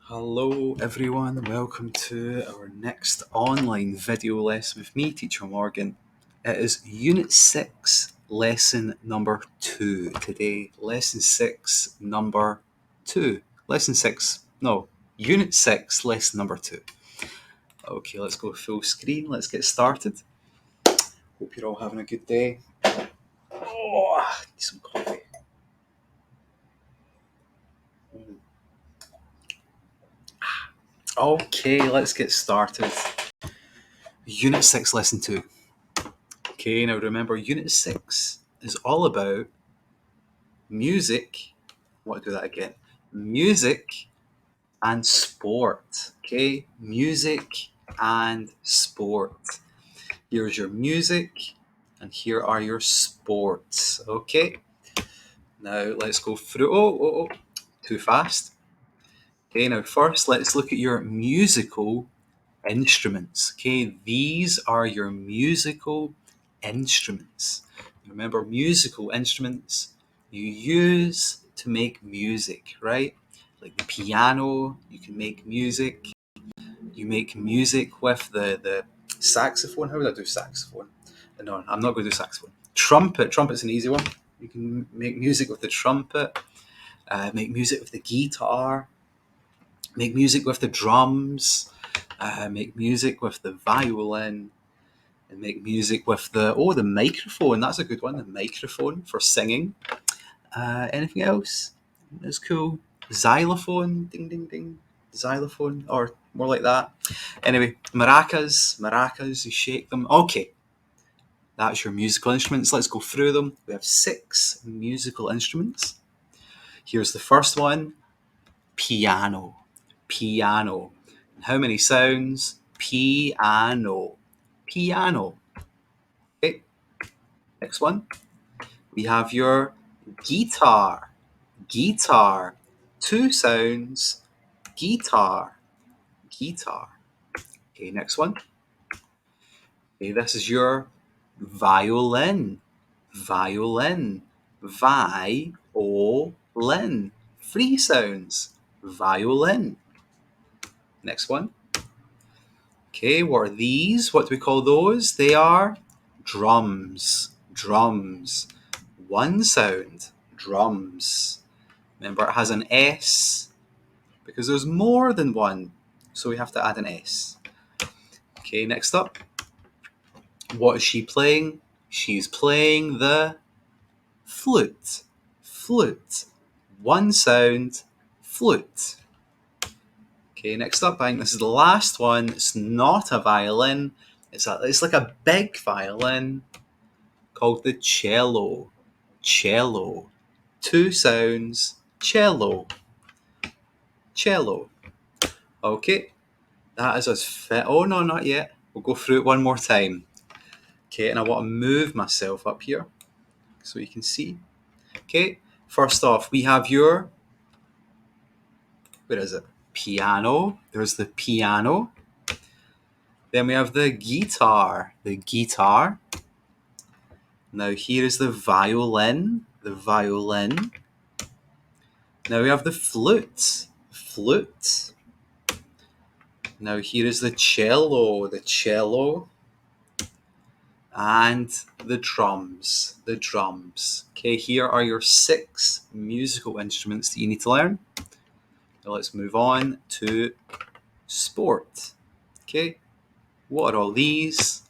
Hello everyone, welcome to our next online video lesson with me, Teacher Morgan. It is Unit 6, Lesson number 2 today. Lesson 6, number 2. Unit 6, Lesson number 2. Okay, let's go full screen, let's get started. Hope you're all having a good day. Oh, I need some coffee. Okay, let's get started. Unit 6, Lesson 2. Okay, now remember, Unit 6 is all about music. I want to do that again. Music and sport. Okay, music and sport. Here's your music, and here are your sports. Okay, now let's go through. Oh, too fast. Okay, now first let's look at your musical instruments. Okay, these are your musical instruments. Remember, musical instruments you use to make music, right? Like the piano, you can make music. You make music with the saxophone. How would I do saxophone? No, I'm not going to do saxophone. Trumpet's an easy one. You can make music with the trumpet, make music with the guitar, make music with the drums, make music with the violin, and make music with the microphone. That's a good one, the microphone for singing. Anything else? That's cool. Xylophone, ding ding ding. Xylophone, or more like that. Anyway, maracas, you shake them. Okay, that's your musical instruments. Let's go through them. We have 6 musical instruments. Here's the first one, piano. Piano. How many sounds? Piano. Piano. Okay, next one. We have your guitar. Guitar. 2 sounds. Guitar. Guitar. Okay, next one. Okay, this is your violin. Violin. Vi-o-lin. 3 sounds. Violin. Next one. Okay, what are these? What do we call those? They are drums. Drums. 1 sound. Drums. Remember, it has an S because there's more than one, so we have to add an S. Okay, next up. What is she playing? She's playing the flute. Flute. 1 sound. Flute. Okay, next up, I think this is the last one. It's not a violin. It's like a big violin called the cello. Cello. 2 sounds. Cello. Cello. Okay, that is as fit. Oh no, not yet. We'll go through it one more time. Okay, and I want to move myself up here so you can see. Okay, first off, we have your, where is it? Piano. There's the piano. Then we have the guitar. The guitar. Now here is the violin. The violin. Now we have the flute. Flute. Now here is the cello. The cello. And the drums. The drums. Okay, here are your 6 musical instruments that you need to learn. Now let's move on to sport. Okay, what are all these?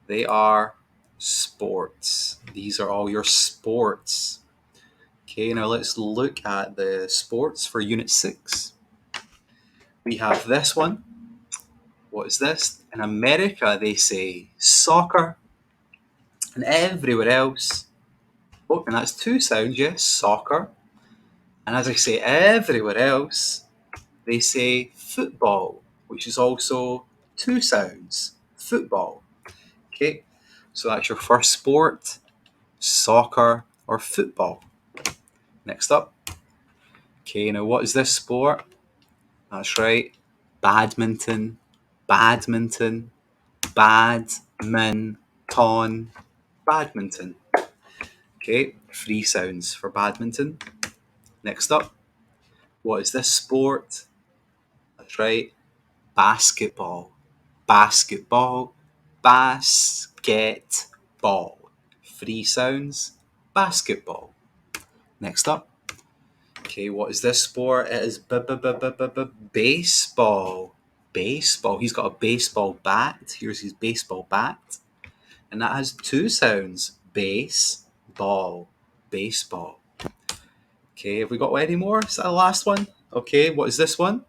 They are sports. These are all your sports. Okay, now let's look at the sports for Unit 6. We have this one. What is this? In America, they say soccer. And everywhere else, oh, and that's 2 sounds, yes, soccer. And as I say, everywhere else, they say football, which is also 2 sounds, football. Okay, so that's your first sport, soccer or football. Next up. Okay, now what is this sport? That's right, badminton, badminton, badminton, badminton. Okay, 3 sounds for badminton. Next up, What is this sport? That's right. Basketball. Basketball. Basketball. 3 sounds. Basketball. Next up. Okay, what is this sport? It is baseball. Baseball. He's got a baseball bat. Here's his baseball bat. And that has 2 sounds. Base, ball, baseball. Okay, have we got any more? Is that the last one? Okay, what is this one?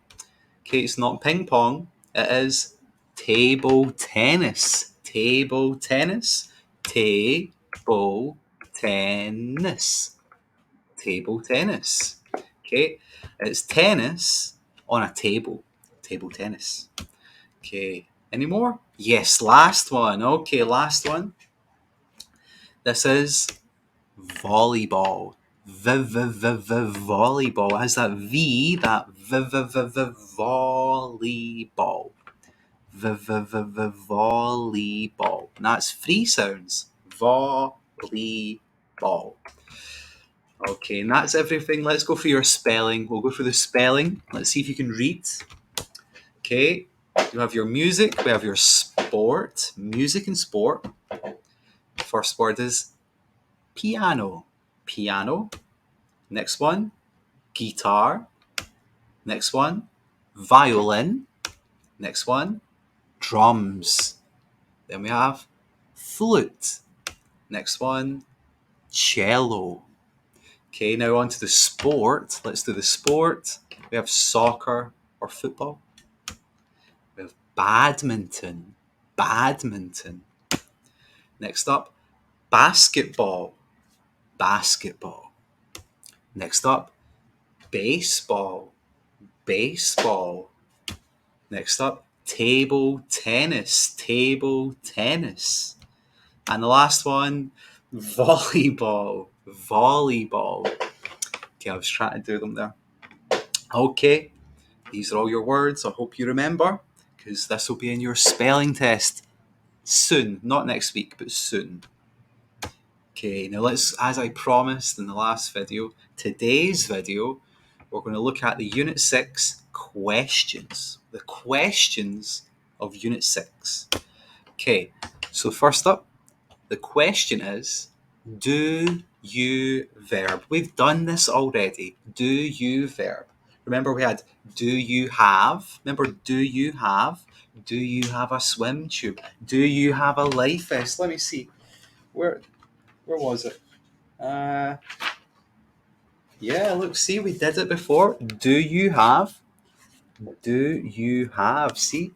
Okay, it's not ping pong. It is table tennis. Table tennis. Table tennis. Table tennis. Okay, it's tennis on a table. Table tennis. Okay, any more? Yes, last one. Okay, last one. This is volleyball. Volleyball. It has that V, that volleyball. Volleyball. And that's 3 sounds. Volleyball. Okay, and that's everything. Let's go for your spelling. We'll go for the spelling. Let's see if you can read. Okay, you have your music. We have your sport. Music and sport. First word is piano. Piano. Next one, guitar. Next one, violin. Next one, drums. Then we have flute. Next one, cello. Okay, now on to the sport. Let's do the sport. We have soccer or football. We have badminton. Badminton. Next up, basketball. Basketball. Next up, baseball. Baseball. Next up, table tennis. Table tennis. And the last one, volleyball. Volleyball. Okay, I was trying to do them there. Okay, these are all your words. I hope you remember, because this will be in your spelling test soon. Not next week, but soon. Okay, now let's, as I promised in the last video, today's video, we're going to look at the Unit 6 questions. The questions of Unit 6. Okay, so first up, the question is, do you verb? We've done this already. Do you verb? Remember we had do you have? Remember do you have? Do you have a swim tube? Do you have a life vest? Let me see. Where was it? Yeah, look, see, we did it before. Do you have? Do you have? See?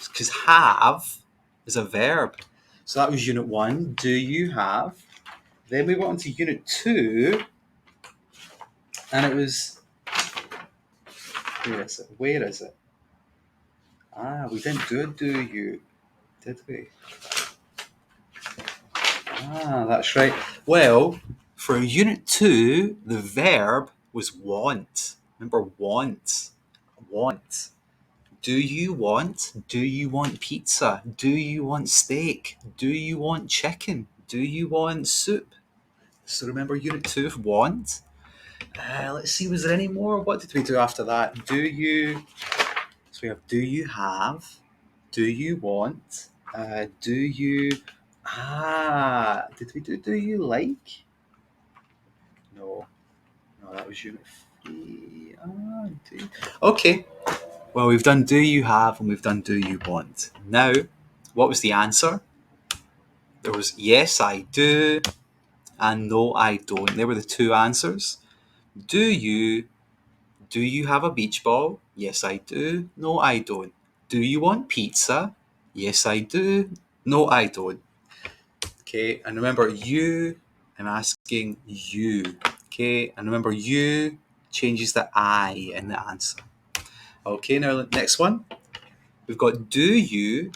Because have is a verb. So that was Unit 1. Do you have? Then we went on to Unit 2. And it was... Where is it? Where is it? We didn't do you, did we? That's right. Well, for Unit 2, the verb was want. Remember, want. Want. Do you want? Do you want pizza? Do you want steak? Do you want chicken? Do you want soup? So remember Unit 2 of want. Let's see, was there any more? What did we do after that? Do you... So we have do you have? Do you want? Do you... did we do you like? No, that was Unit 3. Okay. Well, we've done do you have and we've done do you want. Now, what was the answer? There was yes, I do, and no, I don't. There were the 2 answers. Do you have a beach ball? Yes, I do. No, I don't. Do you want pizza? Yes, I do. No, I don't. Okay, and remember you, I'm asking you. Okay, and remember you changes the I in the answer. Okay, now next one. We've got do you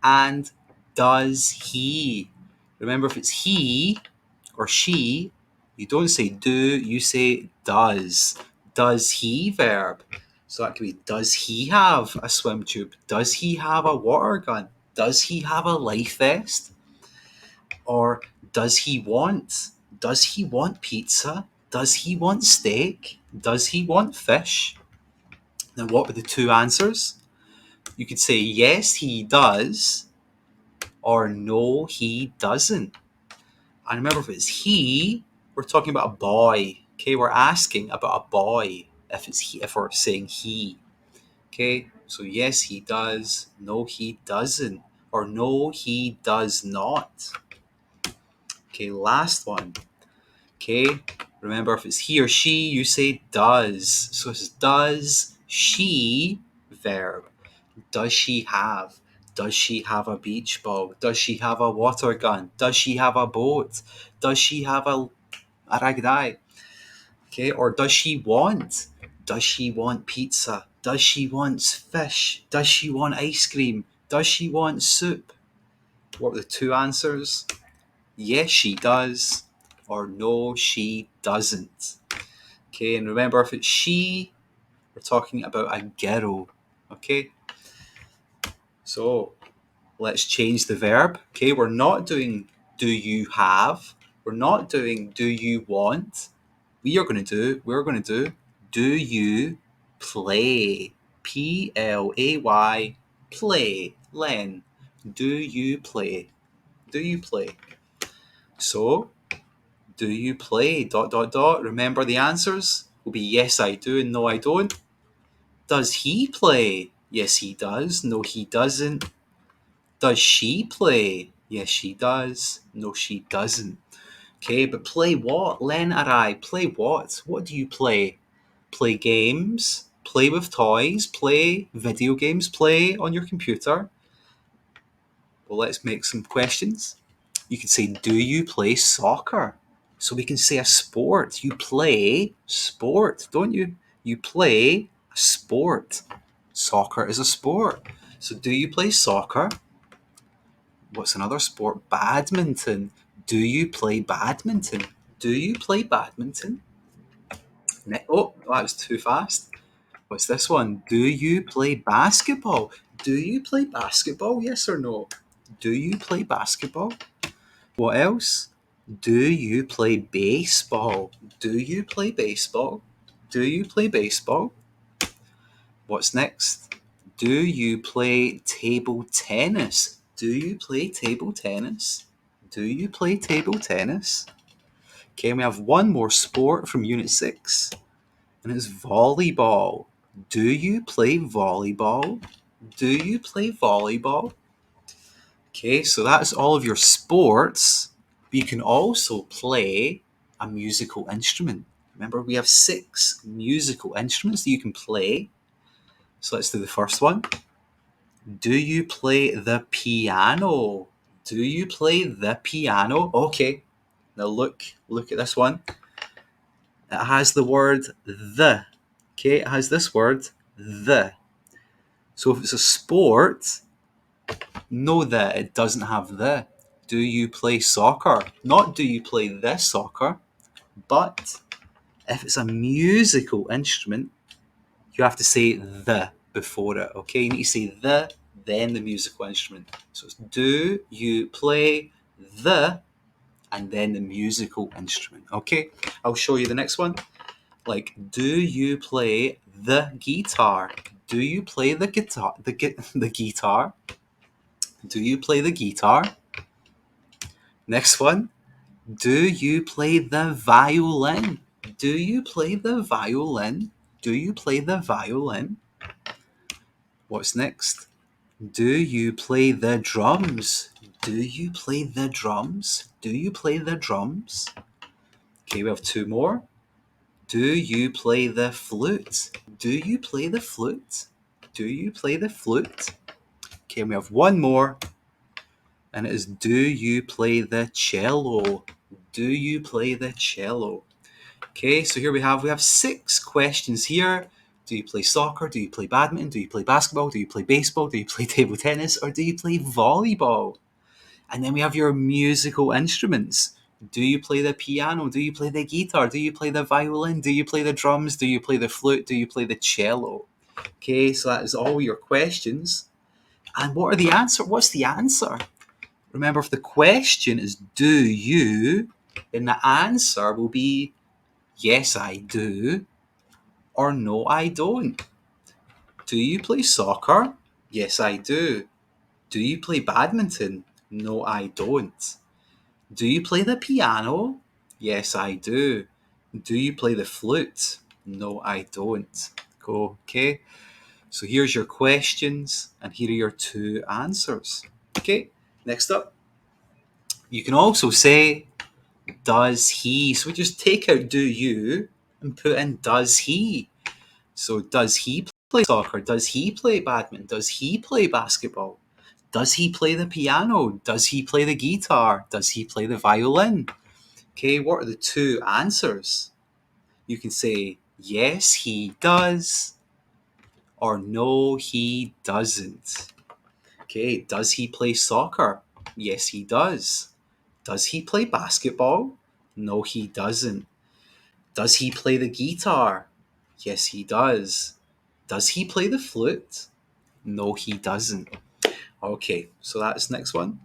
and does he. Remember, if it's he or she, you don't say do, you say does. Does he verb. So that could be, does he have a swim tube? Does he have a water gun? Does he have a life vest? Or does he want? Does he want pizza? Does he want steak? Does he want fish? Now, what were the two answers? You could say, yes, he does, or no, he doesn't. And remember, if it's he, we're talking about a boy. Okay, we're asking about a boy if it's he, if we're saying he. Okay, so yes, he does, no, he doesn't, or no, he does not. Okay, last one. Okay, remember, if it's he or she, you say does. So it's does she verb. Does she have? Does she have a beach ball? Does she have a water gun? Does she have a boat? Does she have a ragdai? Okay, or does she want? Does she want pizza? Does she want fish? Does she want ice cream? Does she want soup? What were the two answers? Yes, she does, or no, she doesn't. Okay, and remember, if it's she, we're talking about a girl. Okay, so let's change the verb. Okay, we're not doing do you have, we're not doing do you want. We're going to do you play? Play, play, Len. Do you play? Do you play? So, do you play? ... Remember, the answers will be yes, I do, and no, I don't. Does he play? Yes, he does. No, he doesn't. Does she play? Yes, she does. No, she doesn't. Okay, but play what? Len or I, play what? What do you play? Play games? Play with toys? Play video games? Play on your computer? Well, let's make some questions. You could say, do you play soccer? So we can say a sport. You play sport, don't you? You play a sport. Soccer is a sport. So do you play soccer? What's another sport? Badminton. Do you play badminton? Do you play badminton? Oh, that was too fast. What's this one? Do you play basketball? Do you play basketball? Yes or no? Do you play basketball? What else? Do you play baseball? Do you play baseball? Do you play baseball? What's next? Do you play table tennis? Do you play table tennis? Do you play table tennis? Okay, we have one more sport from Unit 6, and it's volleyball. Do you play volleyball? Do you play volleyball? Okay, so that's all of your sports. But you can also play a musical instrument. Remember, we have 6 musical instruments that you can play. So let's do the first one. Do you play the piano? Do you play the piano? Okay, now look at this one. It has the word the. Okay, it has this word, the. So if it's a sport, know that it doesn't have the. Do you play soccer? Not do you play this soccer, but if it's a musical instrument, you have to say the before it. Okay, you need to say the, then the musical instrument. So it's do you play the, and then the musical instrument. Okay, I'll show you the next one. Like, do you play the guitar? Do you play the guitar? The guitar? Do you play the guitar? Next one. Do you play the violin? Do you play the violin? Do you play the violin? What's next? Do you play the drums? Do you play the drums? Do you play the drums? Okay, we have 2 more. Do you play the flute? Do you play the flute? Do you play the flute? Okay, we have 1 more. And it is, do you play the cello? Do you play the cello? Okay, so here we have 6 questions here. Do you play soccer? Do you play badminton? Do you play basketball? Do you play baseball? Do you play table tennis? Or do you play volleyball? And then we have your musical instruments. Do you play the piano? Do you play the guitar? Do you play the violin? Do you play the drums? Do you play the flute? Do you play the cello? Okay, so that is all your questions. And what are the answer? What's the answer? Remember, if the question is do you, then the answer will be yes, I do, or no, I don't. Do you play soccer? Yes, I do. Do you play badminton? No, I don't. Do you play the piano? Yes, I do. Do you play the flute? No, I don't. Okay, so here's your questions, and here are your two answers. Okay, next up, you can also say, does he? So we just take out do you and put in does he. So does he play soccer? Does he play badminton? Does he play basketball? Does he play the piano? Does he play the guitar? Does he play the violin? Okay, what are the two answers? You can say, yes, he does, or no, he doesn't. Okay, does he play soccer? Yes, he does. Does he play basketball? No, he doesn't. Does he play the guitar? Yes, he does. Does he play the flute? No, he doesn't. Okay, so that's next one.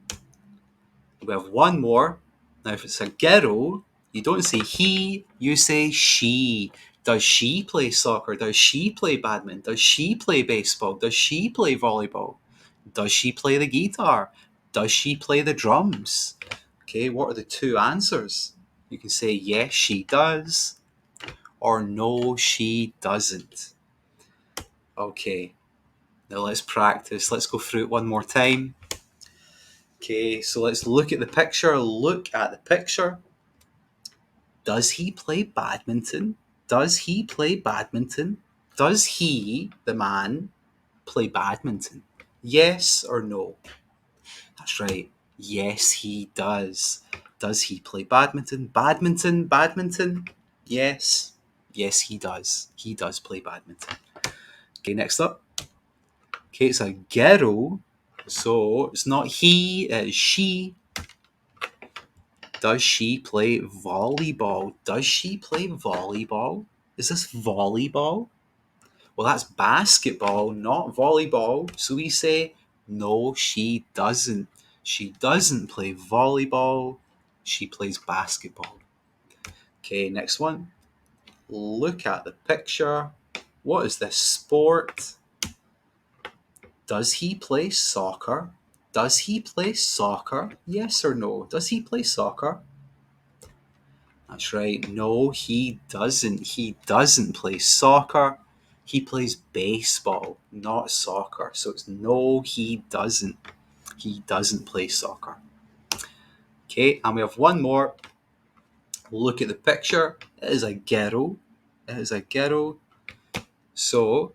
We have one more. Now, if it's a girl, you don't say he, you say she. Does she play soccer? Does she play badminton? Does she play baseball? Does she play volleyball? Does she play the guitar? Does she play the drums? Okay, what are the two answers? You can say yes, she does, or no, she doesn't. Okay, now let's practice. Let's go through it one more time. Okay, so let's look at the picture. Look at the picture. Does he play badminton? Does he play badminton? Does he, the man, play badminton? Yes or no? That's right. Yes, he does. Does he play badminton? Badminton? Yes. Yes, he does. He does play badminton. Okay, next up. Okay, it's a girl. So it's not he, it's she. Does she play volleyball? Does she play volleyball? Is this volleyball? Well, that's basketball, not volleyball. So we say, no, she doesn't. She doesn't play volleyball. She plays basketball. Okay, next one. Look at the picture. What is this sport? Does he play soccer? Does he play soccer? Yes or no? Does he play soccer? That's right. No, he doesn't. He doesn't play soccer. He plays baseball, not soccer. So it's no, he doesn't. He doesn't play soccer. Okay, and we have one more. Look at the picture. It is a girl. It is a girl. So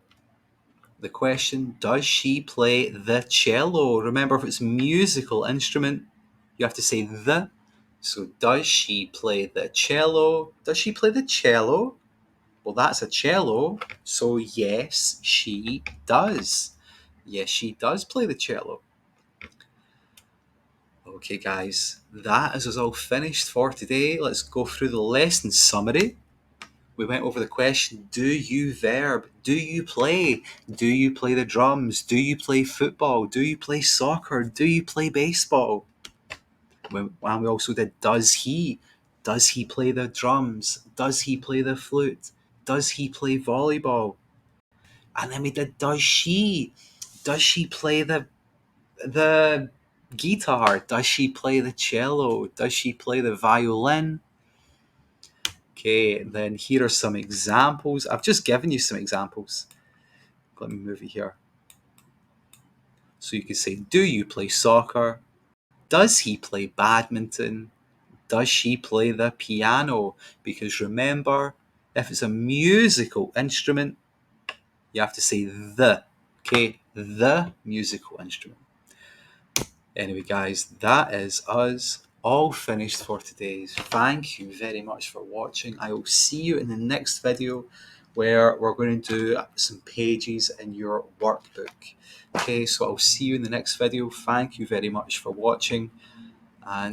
the question, does she play the cello? Remember, if it's a musical instrument, you have to say the. So does she play the cello? Does she play the cello? Well, that's a cello. So yes, she does. Yes, she does play the cello. Okay, guys, that is us all finished for today. Let's go through the lesson summary. We went over the question, do you verb? Do you play? Do you play the drums? Do you play football? Do you play soccer? Do you play baseball? And we also did, does he? Does he play the drums? Does he play the flute? Does he play volleyball? And then we did, does she? Does she play the guitar? Does she play the cello? Does she play the violin? Okay, then here are some examples. I've just given you some examples. Let me move it here. So you can say, do you play soccer? Does he play badminton? Does she play the piano? Because remember, if it's a musical instrument, you have to say the. Okay, the musical instrument. Anyway, guys, that is us all finished for today. Thank you very much for watching. I will see you in the next video where we're going to do some pages in your workbook. Okay, so I'll see you in the next video. Thank you very much for watching, and